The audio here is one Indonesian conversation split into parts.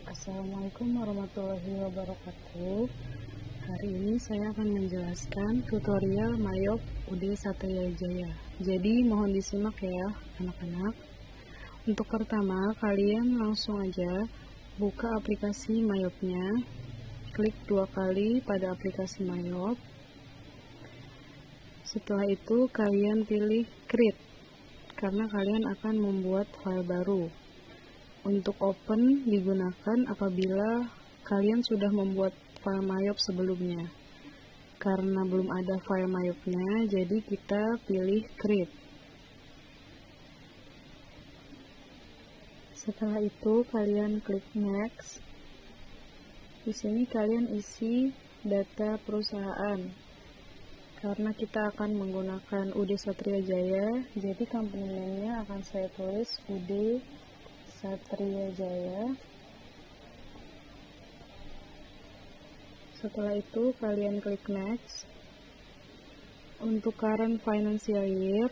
Assalamualaikum warahmatullahi wabarakatuh. Hari ini saya akan menjelaskan tutorial Mayop UD Satria Jaya. Jadi mohon disimak ya anak-anak. Untuk pertama, kalian langsung aja buka aplikasi Mayopnya. Klik 2 kali pada aplikasi Mayop. Setelah itu kalian pilih Create karena kalian akan membuat file baru. Untuk open digunakan apabila kalian sudah membuat file Mayop sebelumnya. Karena belum ada file Mayopnya, jadi kita pilih create. Setelah itu kalian klik next. Di sini kalian isi data perusahaan. Karena kita akan menggunakan UD Satria Jaya, jadi company name-nya akan saya tulis UD Satria Jaya. Setelah itu kalian klik next. Untuk current financial year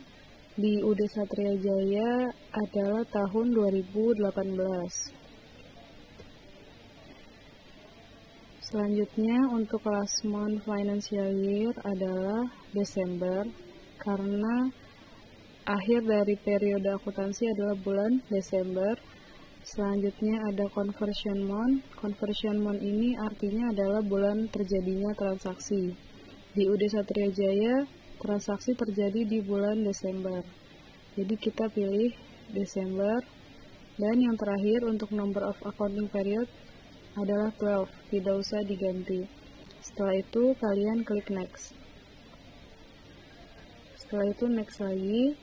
di UD Satria Jaya adalah tahun 2018. Selanjutnya untuk last month financial year adalah Desember karena akhir dari periode akuntansi adalah bulan Desember. Selanjutnya ada conversion month. Conversion month ini artinya adalah bulan terjadinya transaksi. Di UD Satria Jaya, transaksi terjadi di bulan Desember. Jadi kita pilih Desember. Dan yang terakhir untuk number of accounting period adalah 12, tidak usah diganti. Setelah itu kalian klik next. Setelah itu next lagi.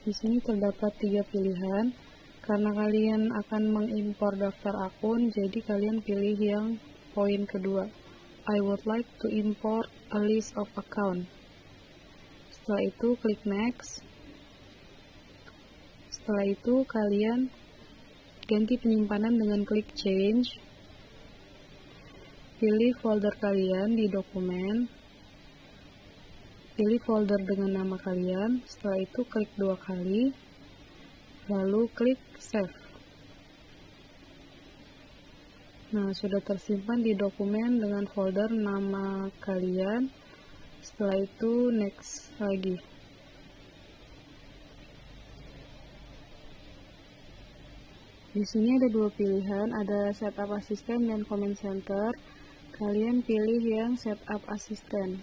Di sini terdapat 3 pilihan. Karena kalian akan mengimpor daftar akun, jadi kalian pilih yang poin kedua. I would like to import a list of account. Setelah itu klik next. Setelah itu kalian ganti penyimpanan dengan klik change. Pilih folder kalian di dokumen. Pilih folder dengan nama kalian. Setelah itu klik 2 kali. Lalu klik save. Nah, sudah tersimpan di dokumen dengan folder nama kalian. Setelah itu next lagi. Di sini ada 2 pilihan, ada setup assistant dan comment center. Kalian pilih yang setup assistant.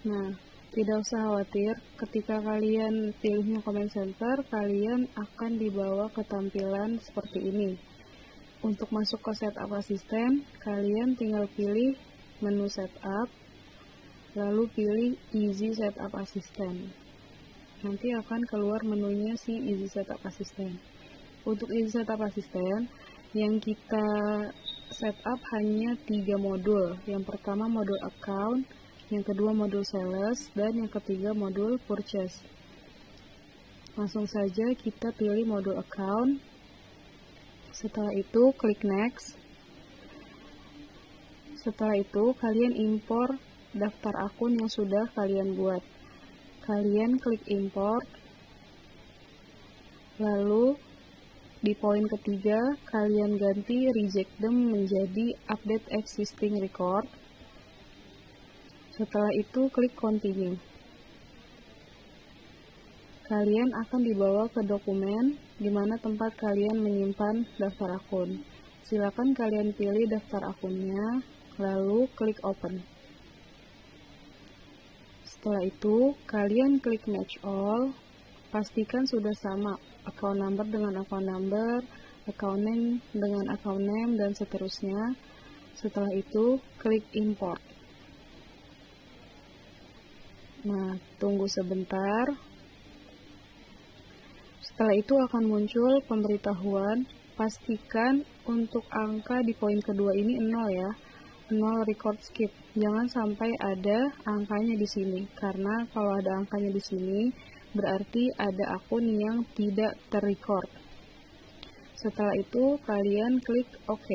Nah, tidak usah khawatir, ketika kalian pilihnya comment center, kalian akan dibawa ke tampilan seperti ini. Untuk masuk ke setup assistant, kalian tinggal pilih menu setup, lalu pilih easy setup assistant. Nanti akan keluar menunya si easy setup assistant. Untuk easy setup assistant, yang kita setup hanya 3 modul. Yang pertama modul account, yang kedua modul sales, dan yang ketiga modul purchase. Langsung saja kita pilih modul account. Setelah itu klik next. Setelah itu kalian impor daftar akun yang sudah kalian buat. Kalian klik import. Lalu di poin ketiga kalian ganti reject them menjadi update existing record. Setelah itu klik continue. Kalian akan dibawa ke dokumen di mana tempat kalian menyimpan daftar akun. Silakan kalian pilih daftar akunnya, lalu klik open. Setelah itu kalian klik match all. Pastikan sudah sama account number dengan account number, account name dengan account name, dan seterusnya. Setelah itu klik import. Nah, tunggu sebentar. Setelah itu akan muncul pemberitahuan. Pastikan untuk angka di poin kedua ini 0 ya. 0 record skip. Jangan sampai ada angkanya di sini. Karena kalau ada angkanya di sini, berarti ada akun yang tidak terrecord. Setelah itu kalian klik OK.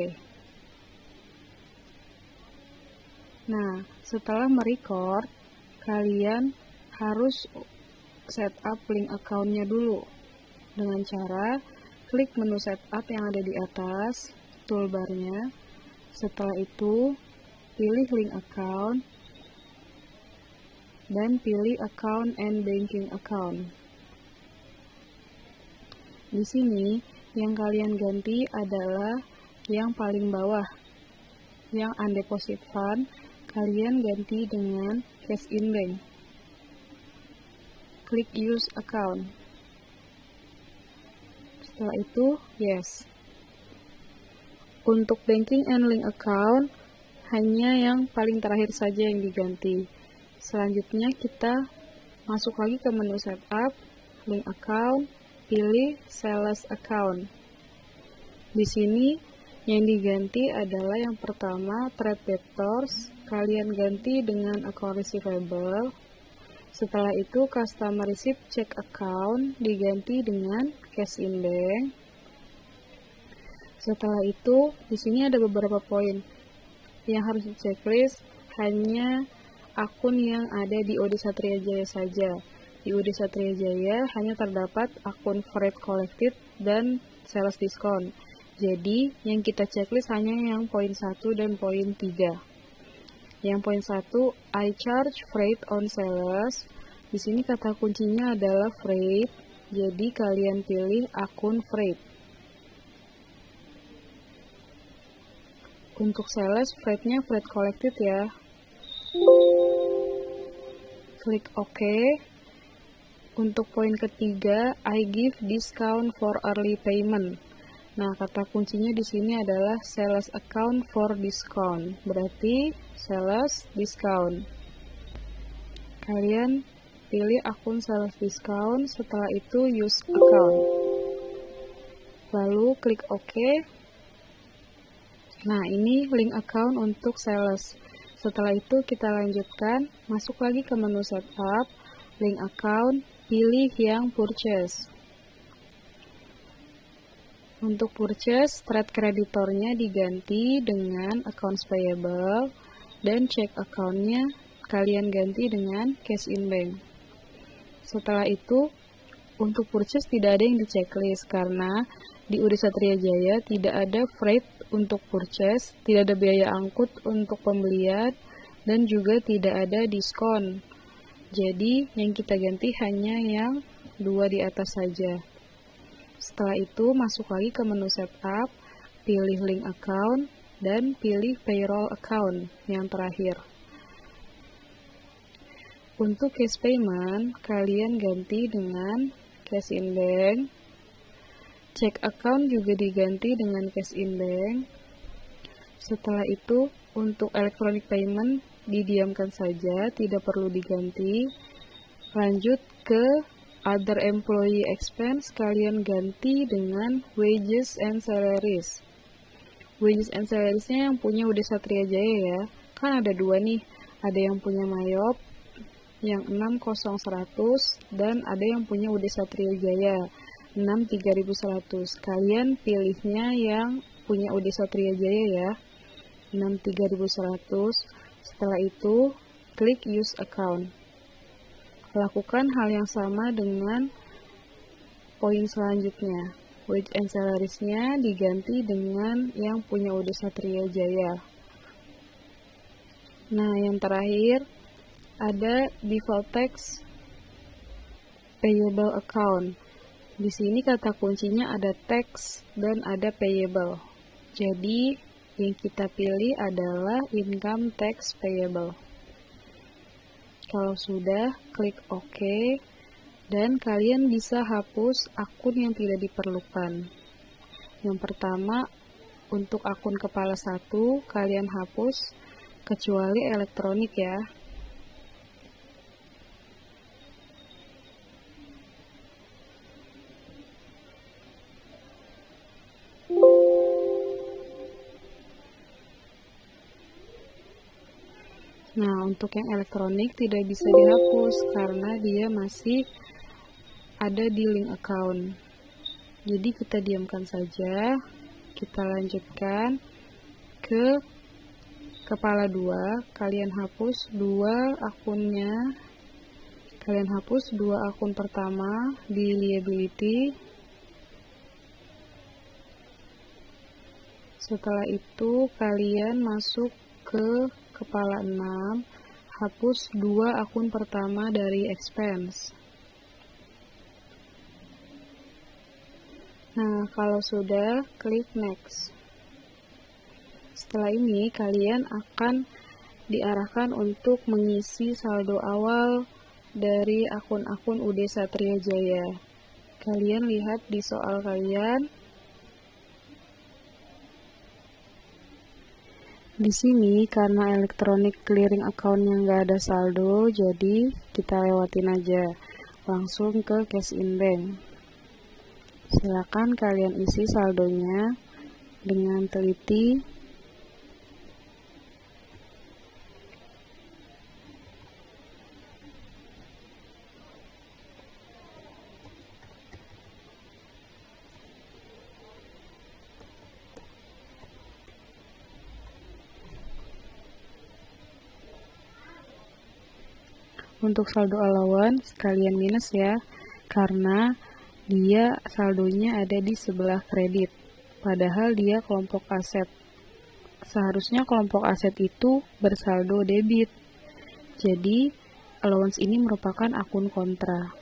Nah, setelah merecord, kalian harus setup link account-nya dulu dengan cara klik menu setup yang ada di atas toolbarnya. Setelah itu, pilih link account dan pilih account and banking account. Di sini, yang kalian ganti adalah yang paling bawah, yang undeposit fund, kalian ganti dengan cash in bank. Klik use account. Setelah itu, yes. Untuk banking and link account, hanya yang paling terakhir saja yang diganti. Selanjutnya kita masuk lagi ke menu setup, link account, pilih sales account. Di sini yang diganti adalah yang pertama trade debtors, kalian ganti dengan account receivable. Setelah itu customer receipt check account diganti dengan cash in bank. Setelah itu di sini ada beberapa poin yang harus di checklist, hanya akun yang ada di UD Satria Jaya saja. Di UD Satria Jaya hanya terdapat akun freight collected dan sales discount. Jadi, yang kita checklist hanya yang poin 1 dan poin 3. Yang poin 1, I charge freight on sales. Di sini kata kuncinya adalah freight. Jadi, kalian pilih akun freight. Untuk sales, freightnya freight collected ya. Klik OK. Untuk poin ketiga, I give discount for early payment. Nah, kata kuncinya di sini adalah sales account for discount. Berarti sales discount. Kalian pilih akun sales discount, setelah itu use account. Lalu klik OK. Nah, ini link account untuk sales. Setelah itu kita lanjutkan, masuk lagi ke menu setup, link account, pilih yang purchase. Untuk purchase, trade kreditornya diganti dengan accounts payable dan check account-nya kalian ganti dengan cash in bank. Setelah itu, untuk purchase tidak ada yang di checklist karena di UD Satria Jaya tidak ada freight untuk purchase, tidak ada biaya angkut untuk pembelian, dan juga tidak ada diskon. Jadi, yang kita ganti hanya yang 2 di atas saja. Setelah itu, masuk lagi ke menu setup, pilih link account, dan pilih payroll account yang terakhir. Untuk cash payment, kalian ganti dengan cash in bank. Check account juga diganti dengan cash in bank. Setelah itu, untuk electronic payment, didiamkan saja, tidak perlu diganti. Lanjut ke other employee expense, kalian ganti dengan wages and salaries. Wages and salariesnya yang punya UD Satria Jaya ya. Kan ada 2 nih, ada yang punya Mayop yang 60100 dan ada yang punya UD Satria Jaya 63100. Kalian pilihnya yang punya UD Satria Jaya ya, 63100. Setelah itu, klik use account. Lakukan hal yang sama dengan poin selanjutnya. Wage and salariesnya diganti dengan yang punya UD Satria Jaya. Nah, yang terakhir ada default tax payable account. Di sini kata kuncinya ada tax dan ada payable. Jadi, yang kita pilih adalah income tax payable. Kalau sudah, klik OK, dan kalian bisa hapus akun yang tidak diperlukan. Yang pertama, untuk akun kepala 1, kalian hapus, kecuali elektronik ya. Nah, untuk yang elektronik tidak bisa dihapus karena dia masih ada di link account. Jadi kita diamkan saja. Kita lanjutkan ke kepala 2. Kalian hapus 2 akunnya. Kalian hapus 2 akun pertama di liability. Setelah itu, kalian masuk ke kepala 6, hapus 2 akun pertama dari expense. Nah, kalau sudah, klik next. Setelah ini, kalian akan diarahkan untuk mengisi saldo awal dari akun-akun UD Satria Jaya. Kalian lihat di soal kalian. Di sini karena electronic clearing account-nya nggak ada saldo, jadi kita lewatin aja. Langsung ke cash in bank. Silakan kalian isi saldonya dengan teliti. Untuk saldo allowance, kalian minus ya, karena dia saldonya ada di sebelah kredit, padahal dia kelompok aset. Seharusnya kelompok aset itu bersaldo debit. Jadi, allowance ini merupakan akun kontra.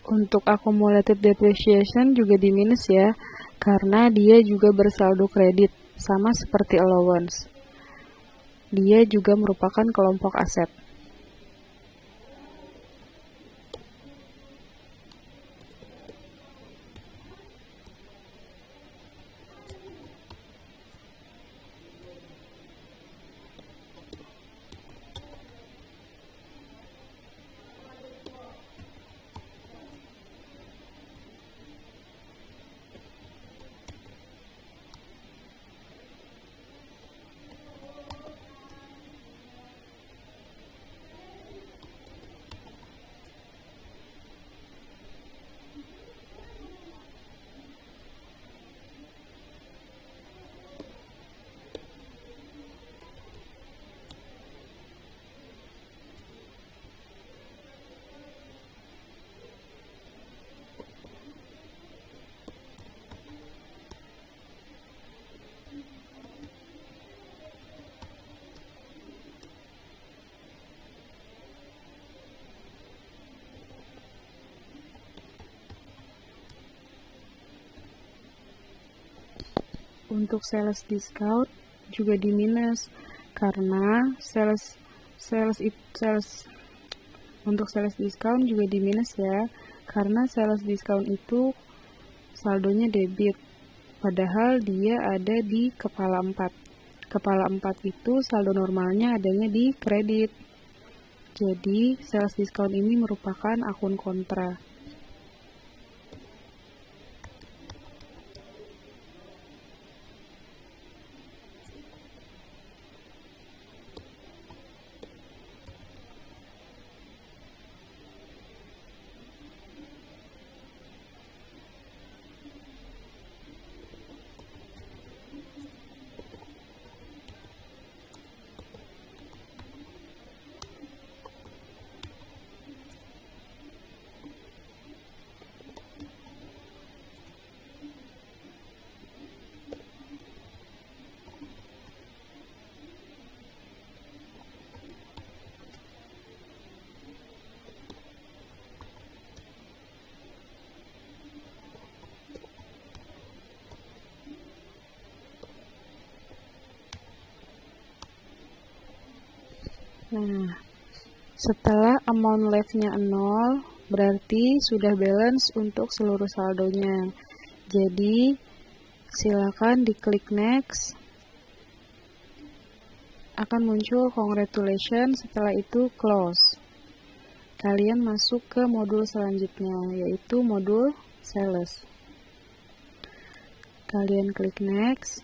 Untuk accumulated depreciation juga di minus ya, karena dia juga bersaldo kredit, sama seperti allowance. Dia juga merupakan kelompok aset. Untuk sales discount juga di minus, karena untuk sales discount juga di minus ya, karena sales discount itu saldonya debit, padahal dia ada di kepala 4. Kepala 4 itu saldo normalnya adanya di kredit. Jadi, sales discount ini merupakan akun kontra. Nah, setelah amount left-nya 0, berarti sudah balance untuk seluruh saldonya. Jadi, silakan diklik next. Akan muncul congratulations, setelah itu close. Kalian masuk ke modul selanjutnya, yaitu modul sales. kalian klik next.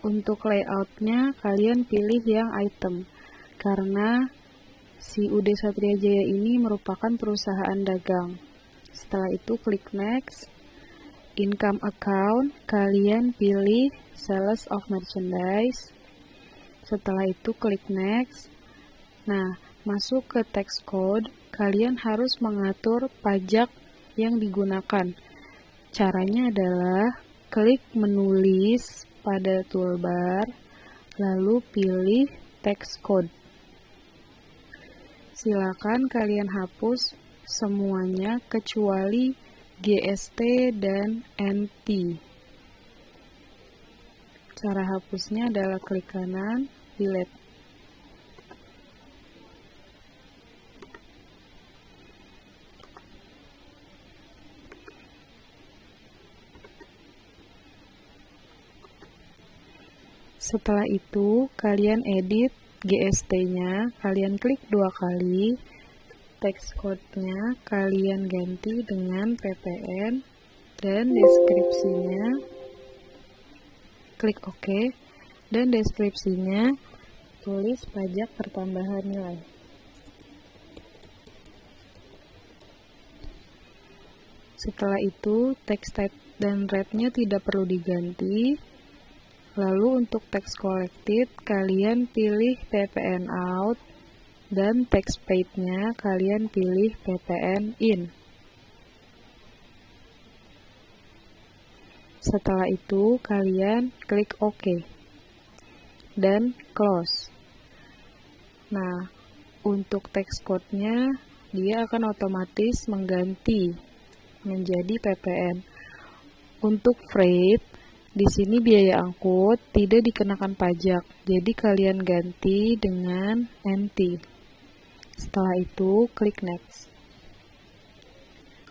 Untuk layoutnya, kalian pilih yang item, karena si UD Satria Jaya ini merupakan perusahaan dagang. Setelah itu klik next. Income account, kalian pilih sales of merchandise. Setelah itu klik next. Nah, masuk ke text code, kalian harus mengatur pajak yang digunakan. Caranya adalah klik menulis pada toolbar, lalu pilih text code. Silakan kalian hapus semuanya kecuali GST dan NT. Cara hapusnya adalah klik kanan, delete. Setelah itu, kalian edit GST-nya, kalian klik 2 kali, text code-nya kalian ganti dengan PPN, dan deskripsinya, klik OK, dan deskripsinya tulis pajak pertambahan nilai. Setelah itu, text type dan rate-nya tidak perlu diganti. Lalu untuk text collected, kalian pilih PPN out, dan text paid-nya kalian pilih PPN in. Setelah itu, kalian klik OK, dan close. Nah, untuk text code-nya, dia akan otomatis mengganti menjadi PPN. Untuk freight, di sini biaya angkut tidak dikenakan pajak, jadi kalian ganti dengan NT. Setelah itu, klik next.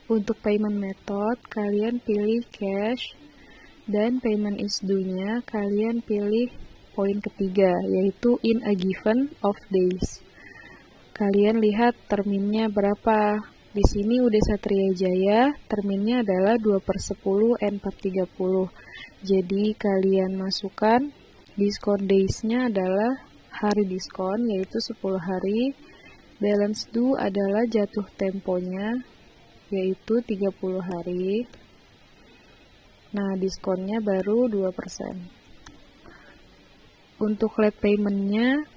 Untuk payment method, kalian pilih cash, dan payment is due-nya kalian pilih poin ketiga, yaitu in a given of days. Kalian lihat terminnya berapa. Di sini UD Satria Jaya, terminnya adalah 2/10 and 4/30. Jadi kalian masukkan diskon days-nya adalah hari diskon, yaitu 10 hari. Balance due adalah jatuh temponya, yaitu 30 hari. Nah, diskonnya baru 2%. Untuk late payment-nya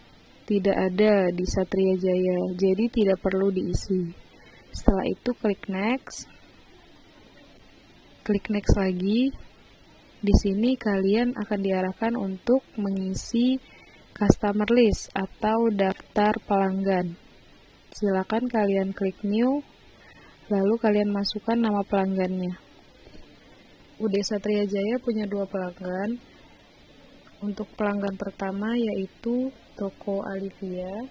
tidak ada di Satria Jaya, jadi tidak perlu diisi. Setelah itu klik next. Klik next lagi. Di sini kalian akan diarahkan untuk mengisi customer list atau daftar pelanggan. Silakan kalian klik new, lalu kalian masukkan nama pelanggannya. UD Satria Jaya punya 2 pelanggan. Untuk pelanggan pertama yaitu Toko Alivia.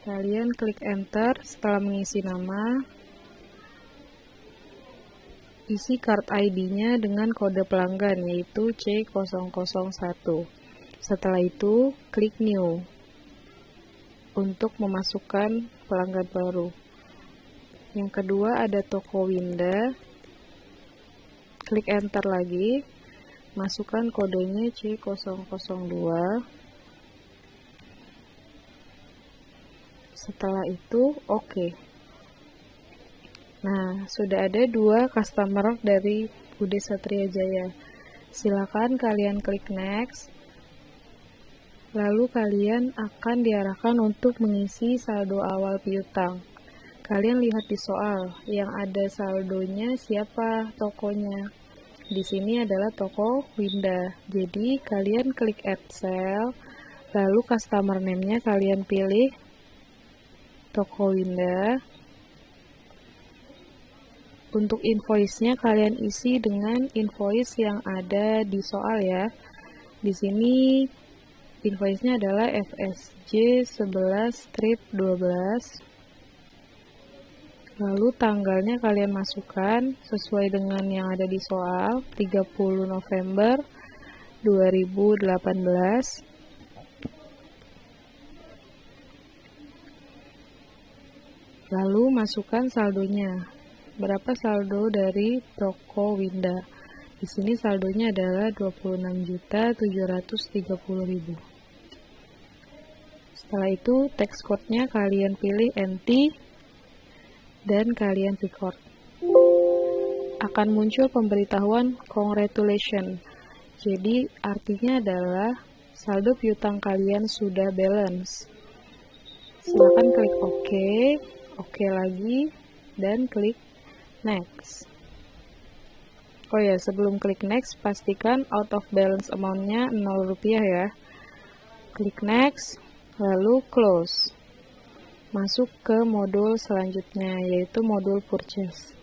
Kalian klik enter setelah mengisi nama. Isi card ID-nya dengan kode pelanggan, yaitu C001. Setelah itu, klik new untuk memasukkan pelanggan baru. Yang kedua ada Toko Winda. Klik enter lagi, masukkan kodenya C002. Setelah itu, oke. Nah, sudah ada 2 customer dari UD Satria Jaya. Silakan kalian klik next. Lalu kalian akan diarahkan untuk mengisi saldo awal piutang. Kalian lihat di soal, yang ada saldonya siapa tokonya. Di sini adalah Toko Winda. Jadi kalian klik add cell, lalu customer name-nya kalian pilih Toko Winda. Untuk invoice-nya kalian isi dengan invoice yang ada di soal ya. Di sini invoice-nya adalah FSJ 11/12. Lalu tanggalnya kalian masukkan sesuai dengan yang ada di soal, 30 November 2018. Lalu masukkan saldonya. berapa saldo dari toko Winda. Di sini saldonya adalah 26.730.000. Setelah itu text code-nya kalian pilih NT dan kalian record. Akan muncul pemberitahuan congratulations. Jadi artinya adalah saldo piutang kalian sudah balance. Silakan klik OK, OK lagi, dan klik next. Oh ya, sebelum klik next, pastikan out of balance amount-nya Rp0 ya. Klik next, lalu close. Masuk ke modul selanjutnya, yaitu modul purchase.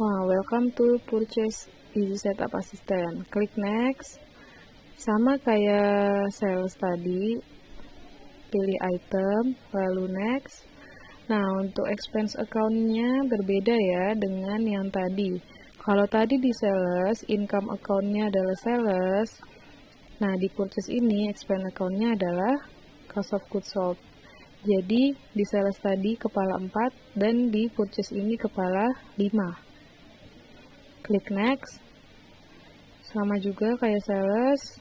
Welcome to purchase Easy Setup Assistant. Klik next. Sama kayak sales tadi, pilih item, lalu next. Nah, untuk expense account-nya berbeda ya dengan yang tadi. Kalau tadi di sales, income account-nya adalah sales. Nah, di purchase ini, expense account-nya adalah cost of goods sold. Jadi, di sales tadi kepala 4, dan di purchase ini kepala 5. Klik next. Sama juga kayak sales,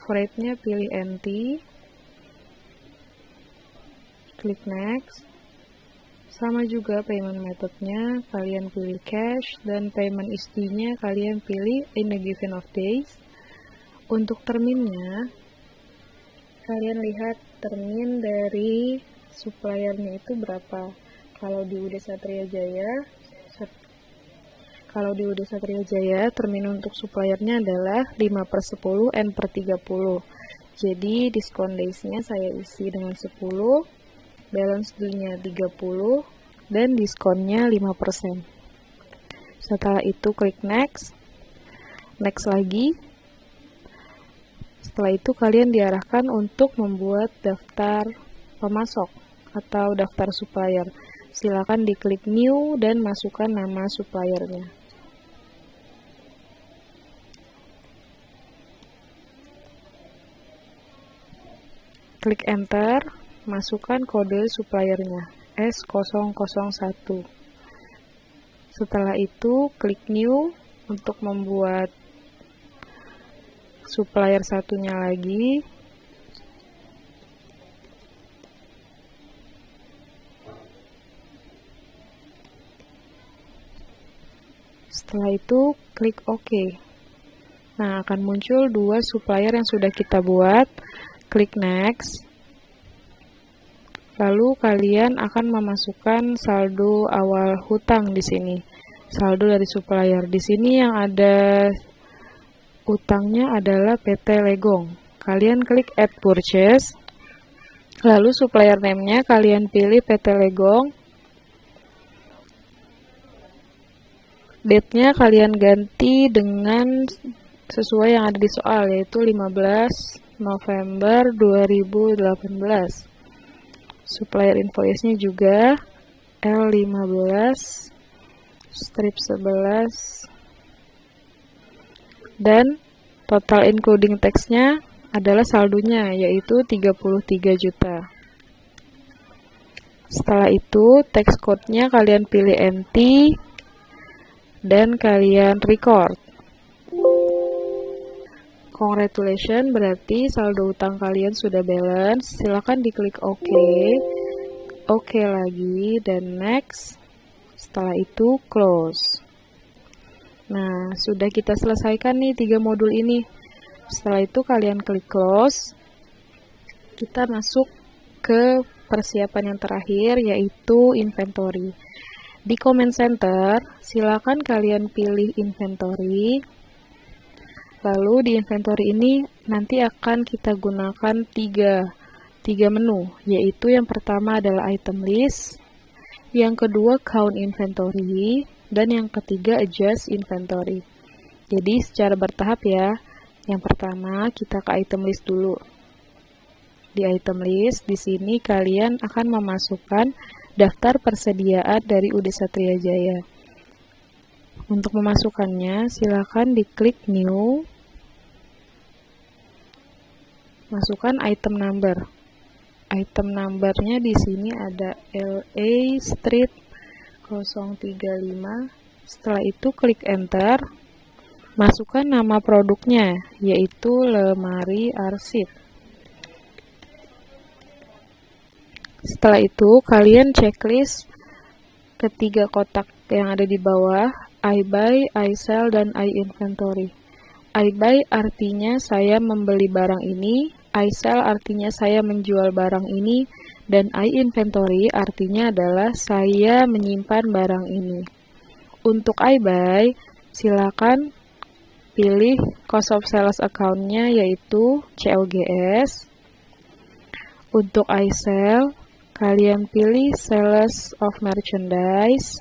rate-nya pilih NT, klik next. Sama juga payment method-nya kalian pilih cash, dan payment issue-nya kalian pilih in a given of days. Untuk terminnya, kalian lihat termin dari suppliernya itu berapa. Kalau di UD Satria Jaya, termin untuk suppliernya adalah 5/10 N/30. Jadi diskon days-nya saya isi dengan 10, balance due-nya 30, dan diskonnya 5%. Setelah itu klik next, next lagi. Setelah itu kalian diarahkan untuk membuat daftar pemasok atau daftar supplier. Silakan diklik new dan masukkan nama suppliernya. Klik enter, masukkan kode suppliernya S001. Setelah itu klik new untuk membuat supplier satunya lagi. Setelah itu klik OK. Nah, akan muncul dua supplier yang sudah kita buat. Klik next. Lalu kalian akan memasukkan saldo awal hutang di sini. Saldo dari supplier. Di sini yang ada utangnya adalah PT Legong. Kalian klik add purchase. Lalu supplier name-nya kalian pilih PT Legong. Date-nya kalian ganti dengan sesuai yang ada di soal, yaitu 15 November 2018. Supplier invoice-nya juga L15 strip 11, dan total including tax-nya adalah saldonya, yaitu 33 juta. Setelah itu tax code-nya kalian pilih NT dan kalian record. Congratulations, berarti saldo utang kalian sudah balance. Silakan diklik OK, OK lagi, dan next. Setelah itu close. Nah, sudah kita selesaikan nih 3 modul ini. Setelah itu kalian klik close. Kita masuk ke persiapan yang terakhir, yaitu inventory. Di comment center, silakan kalian pilih inventory. Lalu di inventory ini nanti akan kita gunakan tiga menu, yaitu yang pertama adalah item list, yang kedua count inventory, dan yang ketiga adjust inventory. Jadi secara bertahap ya. Yang pertama kita ke item list dulu. Di item list di sini kalian akan memasukkan daftar persediaan dari UD Satria Jaya. Untuk memasukkannya, silakan diklik new, masukkan item number. item numbernya di sini ada LA Street 035. Setelah itu klik enter. Masukkan nama produknya, yaitu lemari arsip. Setelah itu, kalian checklist ketiga kotak yang ada di bawah, I buy, I sell, dan I inventory. I buy artinya saya membeli barang ini, I sell artinya saya menjual barang ini, dan I inventory artinya adalah saya menyimpan barang ini. Untuk I buy, silakan pilih cost of sales account-nya yaitu COGS. Untuk I sell, kalian pilih sales of merchandise.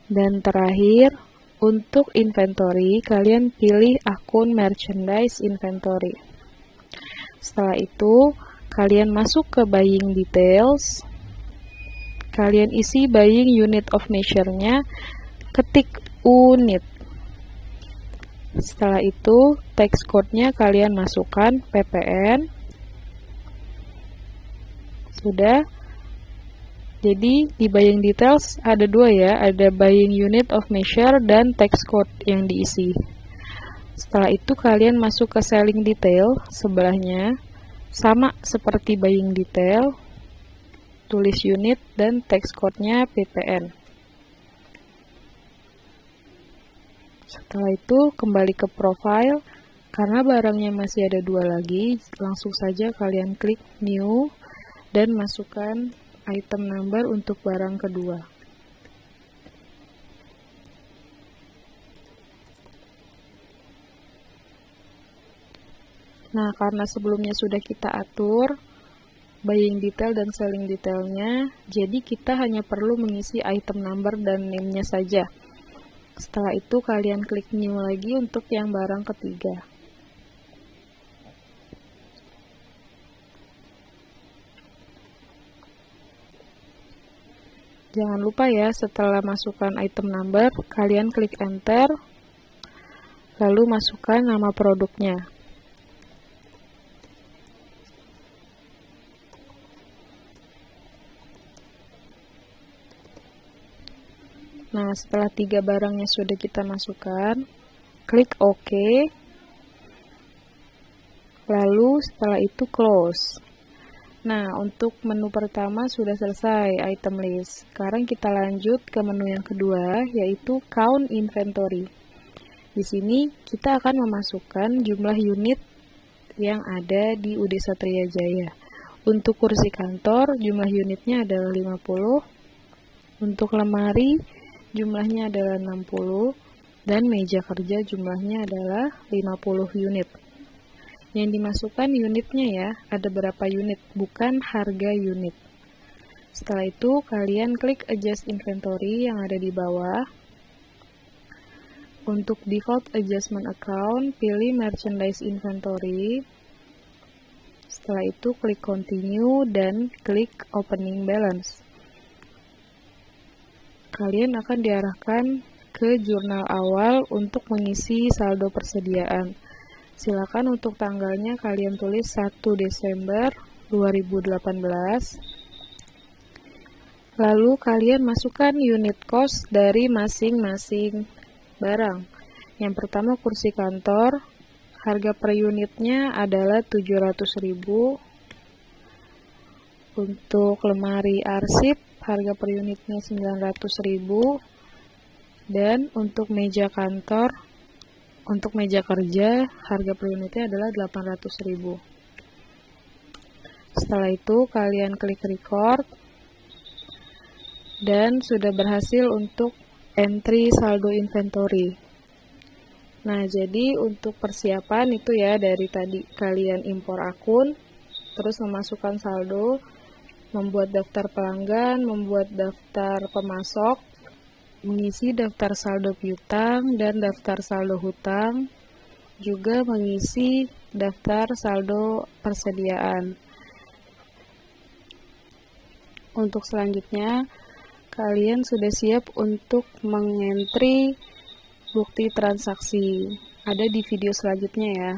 Dan terakhir, untuk inventory, kalian pilih akun merchandise inventory. Setelah itu, kalian masuk ke buying details. Kalian isi buying unit of measure-nya, ketik unit. Setelah itu, text code-nya kalian masukkan PPN. Sudah. Jadi di buying details ada dua ya, ada buying unit of measure dan text code yang diisi. Setelah itu kalian masuk ke selling detail sebelahnya, sama seperti buying detail, tulis unit dan text code-nya PPN. Setelah itu kembali ke profile, karena barangnya masih ada dua lagi, langsung saja kalian klik new dan masukkan item number untuk barang kedua. Nah, karena sebelumnya sudah kita atur buying detail dan selling detailnya, jadi kita hanya perlu mengisi item number dan name-nya saja. Setelah itu kalian klik new lagi untuk yang barang ketiga. Jangan lupa ya, setelah masukkan item number, kalian klik enter, lalu masukkan nama produknya. Nah, setelah 3 barangnya sudah kita masukkan, klik OK, lalu setelah itu close. Nah, untuk menu pertama sudah selesai, item list. Sekarang kita lanjut ke menu yang kedua, yaitu count inventory. Di sini kita akan memasukkan jumlah unit yang ada di UD Satria Jaya. Untuk kursi kantor, jumlah unitnya adalah 50. Untuk lemari, jumlahnya adalah 60. Dan meja kerja jumlahnya adalah 50 unit. Yang dimasukkan unitnya ya, ada berapa unit, bukan harga unit. Setelah itu, kalian klik adjust inventory yang ada di bawah. Untuk default adjustment account, pilih merchandise inventory. Setelah itu, klik continue dan klik opening balance. Kalian akan diarahkan ke jurnal awal untuk mengisi saldo persediaan. Silakan untuk tanggalnya kalian tulis 1 Desember 2018. Lalu kalian masukkan unit cost dari masing-masing barang. Yang pertama kursi kantor, harga per unitnya adalah 700.000. Untuk lemari arsip, harga per unitnya 900.000. Dan untuk meja kantor, untuk meja kerja, harga per unitnya adalah 800.000. Setelah itu, kalian klik record, dan sudah berhasil untuk entry saldo inventory. Nah, jadi untuk persiapan itu ya, dari tadi kalian impor akun, terus memasukkan saldo, membuat daftar pelanggan, membuat daftar pemasok, mengisi daftar saldo piutang dan daftar saldo hutang, juga mengisi daftar saldo persediaan. Untuk selanjutnya, kalian sudah siap untuk mengentry bukti transaksi. Ada di video selanjutnya ya.